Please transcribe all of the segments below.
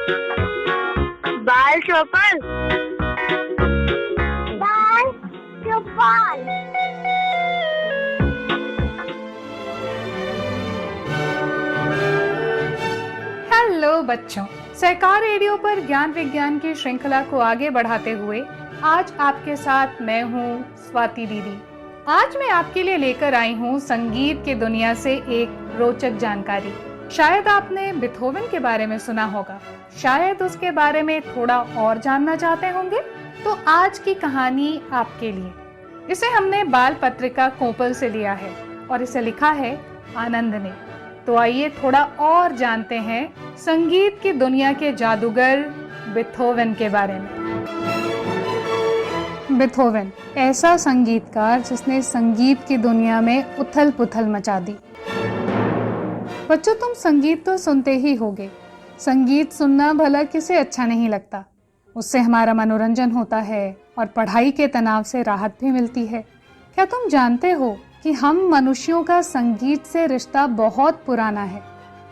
बाल चौपल। बाल चौपल। हेलो बच्चों, सहकार रेडियो पर ज्ञान विज्ञान की श्रृंखला को आगे बढ़ाते हुए आज आपके साथ मैं हूँ स्वाति दीदी। आज मैं आपके लिए लेकर आई हूँ संगीत की दुनिया से एक रोचक जानकारी। शायद आपने बीथोवन के बारे में सुना होगा, शायद उसके बारे में थोड़ा और जानना चाहते होंगे। तो आज की कहानी आपके लिए। इसे हमने बाल पत्रिका कोपल से लिया है और इसे लिखा है आनंद ने। तो आइए थोड़ा और जानते हैं संगीत की दुनिया के जादूगर बीथोवन के बारे में। बीथोवन ऐसा संगीतकार जिसने संगीत की दुनिया में उथल पुथल मचा दी। बच्चों, तुम संगीत तो सुनते ही होगे। संगीत सुनना भला किसे अच्छा नहीं लगता। उससे हमारा मनोरंजन होता है और पढ़ाई के तनाव से राहत भी मिलती है। क्या तुम जानते हो कि हम मनुष्यों का संगीत से रिश्ता बहुत पुराना है।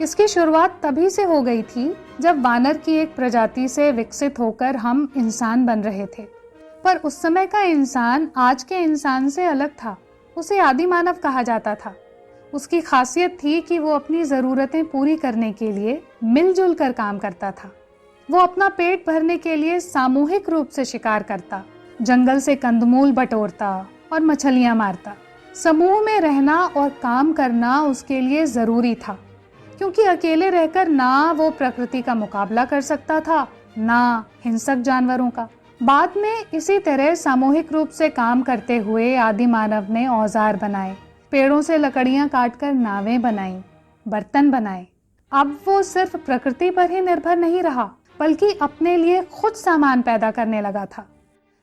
इसकी शुरुआत तभी से हो गई थी जब वानर की एक प्रजाति से विकसित होकर हम इंसान बन रहे थे। पर उस समय का इंसान आज के इंसान से अलग था। उसे आदि मानव कहा जाता था। उसकी खासियत थी कि वो अपनी ज़रूरतें पूरी करने के लिए मिलजुल कर काम करता था। वो अपना पेट भरने के लिए सामूहिक रूप से शिकार करता, जंगल से कंदमूल बटोरता और मछलियां मारता। समूह में रहना और काम करना उसके लिए ज़रूरी था, क्योंकि अकेले रहकर ना वो प्रकृति का मुकाबला कर सकता था, ना हिंसक जानवरों का। बाद में इसी तरह सामूहिक रूप से काम करते हुए आदि मानव ने औजार बनाए, पेड़ों से लकड़ियां काटकर नावें बनाई, बर्तन बनाए। अब वो सिर्फ प्रकृति पर ही निर्भर नहीं रहा, बल्कि अपने लिए खुद सामान पैदा करने लगा था।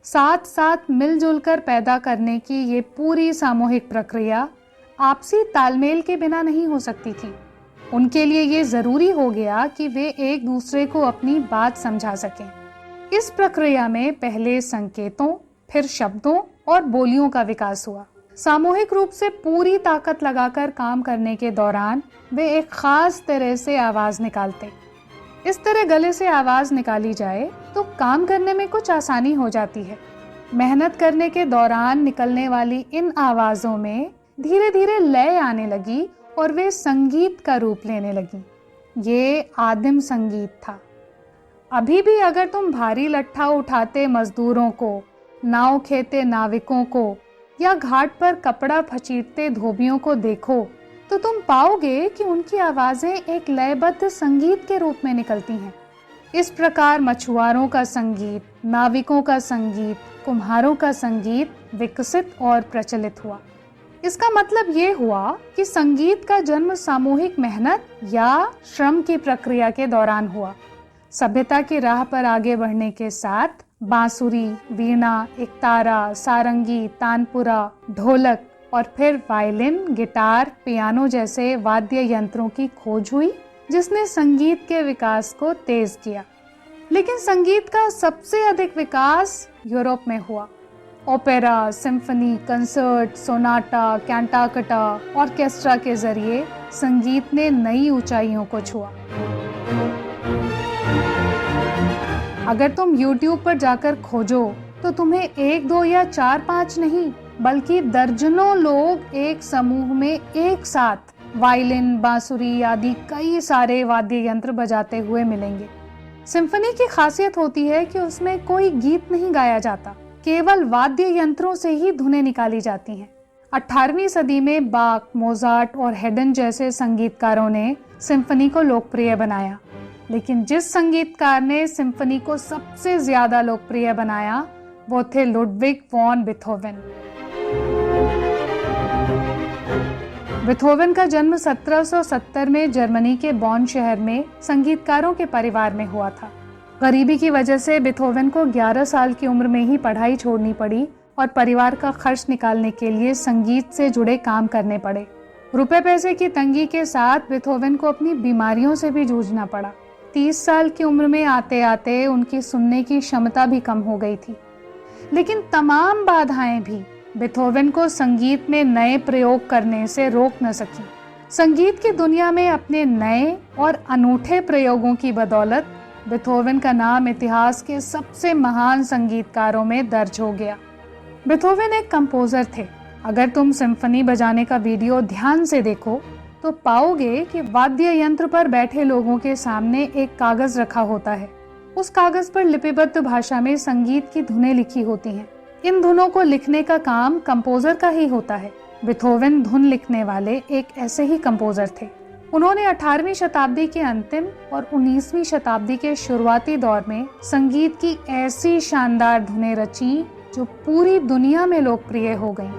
साथ साथ मिलजुल कर पैदा करने की ये पूरी सामूहिक प्रक्रिया आपसी तालमेल के बिना नहीं हो सकती थी। उनके लिए ये जरूरी हो गया कि वे एक दूसरे को अपनी बात समझा सकें। इस प्रक्रिया में पहले संकेतों, फिर शब्दों और बोलियों का विकास हुआ। सामूहिक रूप से पूरी ताकत लगाकर काम करने के दौरान वे एक खास तरह से आवाज निकालते। इस तरह गले से आवाज निकाली जाए तो काम करने में कुछ आसानी हो जाती है। मेहनत करने के दौरान निकलने वाली इन आवाजों में धीरे धीरे लय आने लगी और वे संगीत का रूप लेने लगी। ये आदिम संगीत था। अभी भी अगर तुम भारी लट्ठा उठाते मजदूरों को, नाव खेते नाविकों को या घाट पर कपड़ा फचीटते धोबियों को देखो तो तुम पाओगे कि उनकी आवाजें एक लयबद्ध संगीत के रूप में निकलती हैं। इस प्रकार मछुआरों का संगीत, नाविकों का संगीत, कुम्हारों का संगीत विकसित और प्रचलित हुआ। इसका मतलब ये हुआ कि संगीत का जन्म सामूहिक मेहनत या श्रम की प्रक्रिया के दौरान हुआ। सभ्यता की राह पर आगे बढ़ने के साथ बांसुरी, वीणा, एकतारा, सारंगी, तानपुरा, ढोलक और फिर वायलिन, गिटार, पियानो जैसे वाद्य यंत्रों की खोज हुई, जिसने संगीत के विकास को तेज किया। लेकिन संगीत का सबसे अधिक विकास यूरोप में हुआ। Opera, symphony, concert, sonata, cantata, orchestra के जरिए संगीत ने नई ऊंचाइयों को छुआ। अगर तुम YouTube पर जाकर खोजो तो तुम्हें 1, 2 या 4, 5 नहीं, बल्कि दर्जनों लोग एक समूह में एक साथ वायलिन, बांसुरी आदि कई सारे वाद्य यंत्र बजाते हुए मिलेंगे। सिम्फनी की खासियत होती है कि उसमें कोई गीत नहीं गाया जाता, केवल वाद्य यंत्रों से ही धुनें निकाली जाती हैं। 18वीं सदी में बाक, मोजार्ट और हैडन जैसे संगीतकारों ने सिम्फनी को लोकप्रिय बनाया। लेकिन जिस संगीतकार ने सिम्फनी को सबसे ज्यादा लोकप्रिय बनाया वो थे लुडविग वॉन बीथोवन। बीथोवन का जन्म 1770 में जर्मनी के बॉन शहर में संगीतकारों के परिवार में हुआ था। गरीबी की वजह से बीथोवन को 11 साल की उम्र में ही पढ़ाई छोड़नी पड़ी और परिवार का खर्च निकालने के लिए संगीत से जुड़े काम करने पड़े। रुपए पैसे की तंगी के साथ बीथोवन को अपनी बीमारियों से भी जूझना पड़ा। 30 साल की उम्र में आते आते उनकी सुनने की क्षमता भी कम हो गई थी। लेकिन तमाम बाधाएं भी बीथोवन को संगीत में नए प्रयोग करने से रोक न सकी। संगीत की दुनिया में अपने नए और अनूठे प्रयोगों की बदौलत बेथोवन का नाम इतिहास के सबसे महान संगीतकारों में दर्ज हो गया। बेथोवन एक कंपोजर थे। अगर तुम सिम्फनी बजाने का वीडियो ध्यान से देखो तो पाओगे कि वाद्य यंत्र पर बैठे लोगों के सामने एक कागज रखा होता है। उस कागज पर लिपिबद्ध भाषा में संगीत की धुनें लिखी होती हैं। इन धुनों को लिखने का काम कंपोजर का ही होता है। बेथोवन धुन लिखने वाले एक ऐसे ही कंपोजर थे। उन्होंने 18वीं शताब्दी के अंतिम और 19वीं शताब्दी के शुरुआती दौर में संगीत की ऐसी शानदार धुनें रची जो पूरी दुनिया में लोकप्रिय हो गईं।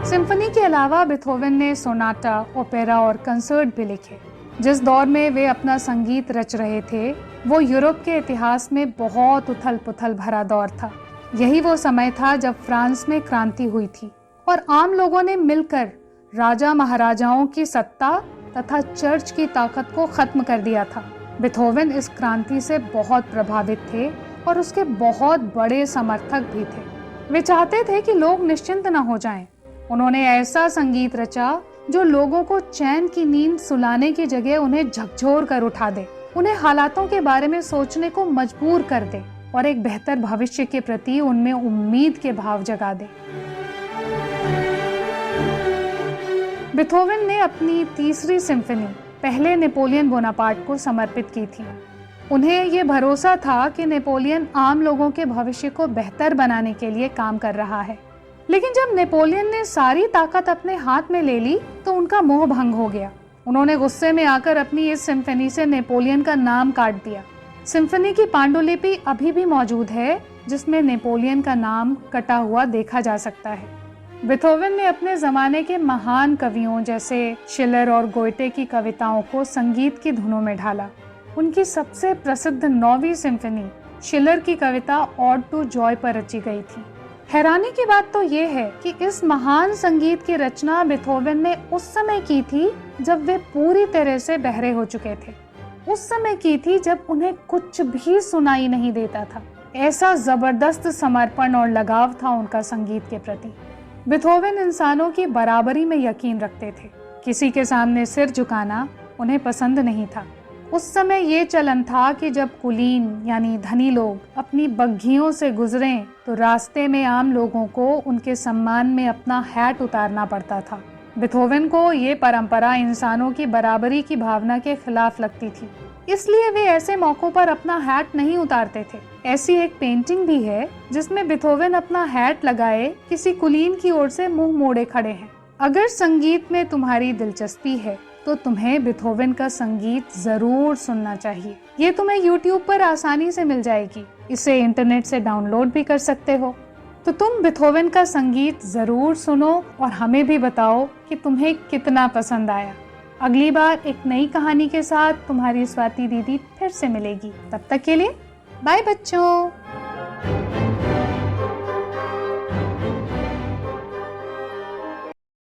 सिम्फनी के अलावा बेथोवन ने सोनाटा, ओपेरा और कंसर्ट भी लिखे। जिस दौर में वे अपना संगीत रच रहे थे वो यूरोप के इतिहास में बहुत उथल पुथल भरा दौर था। यही वो समय था जब फ्रांस में क्रांति हुई थी और आम लोगों ने मिलकर राजा महाराजाओं की सत्ता तथा चर्च की ताकत को खत्म कर दिया था। बेथोवन इस क्रांति से बहुत प्रभावित थे और उसके बहुत बड़े समर्थक भी थे। वे चाहते थे कि लोग निश्चिंत न हो जाएं। उन्होंने ऐसा संगीत रचा जो लोगों को चैन की नींद सुलाने की जगह उन्हें झकझोर कर उठा दे, उन्हें हालातों के बारे में सोचने को मजबूर कर दे और एक बेहतर भविष्य के प्रति उनमें उम्मीद के भाव जगा दे। बेथोवन ने अपनी तीसरी सिम्फनी पहले नेपोलियन बोनापार्ट को समर्पित की थी। उन्हें ये भरोसा था कि नेपोलियन आम लोगों के भविष्य को बेहतर बनाने के लिए काम कर रहा है। लेकिन जब नेपोलियन ने सारी ताकत अपने हाथ में ले ली तो उनका मोह भंग हो गया। उन्होंने गुस्से में आकर अपनी इस सिम्फनी से नेपोलियन का नाम काट दिया। सिम्फनी की पांडुलिपि अभी भी मौजूद है जिसमें नेपोलियन का नाम कटा हुआ देखा जा सकता है। बेथोवन ने अपने जमाने के महान कवियों जैसे शिलर और गोएटे की कविताओं को संगीत की धुनों में ढाला। उनकी सबसे प्रसिद्ध 9वीं सिम्फनी शिलर की कविता ऑड टू जॉय पर रची गई थी। हैरानी की बात तो ये है कि इस महान संगीत की रचना बेथोवन ने उस समय की थी जब वे पूरी तरह से बहरे हो चुके थे। उस समय की थी जब उन्हें कुछ भी सुनाई नहीं देता था। ऐसा जबरदस्त समर्पण और लगाव था उनका संगीत के प्रति। बेथोवन इंसानों की बराबरी में यकीन रखते थे। किसी के सामने सिर झुकाना उन्हें पसंद नहीं था। उस समय ये चलन था कि जब कुलीन यानी धनी लोग अपनी बग्घियों से गुजरें तो रास्ते में आम लोगों को उनके सम्मान में अपना हैट उतारना पड़ता था। बेथोवन को ये परंपरा इंसानों की बराबरी की भावना के खिलाफ लगती थी, इसलिए वे ऐसे मौकों पर अपना हैट नहीं उतारते थे। ऐसी एक पेंटिंग भी है जिसमें बेथोवन अपना हैट लगाए किसी कुलीन की ओर से मुंह मोड़े खड़े हैं। अगर संगीत में तुम्हारी दिलचस्पी है तो तुम्हें बेथोवन का संगीत जरूर सुनना चाहिए। ये तुम्हें YouTube पर आसानी से मिल जाएगी। इसे इंटरनेट से डाउनलोड भी कर सकते हो। तो तुम बेथोवन का संगीत जरूर सुनो और हमें भी बताओ कि तुम्हें कितना पसंद आया। अगली बार एक नई कहानी के साथ तुम्हारी स्वाति दीदी फिर से मिलेगी। तब तक के लिए बाय बच्चों।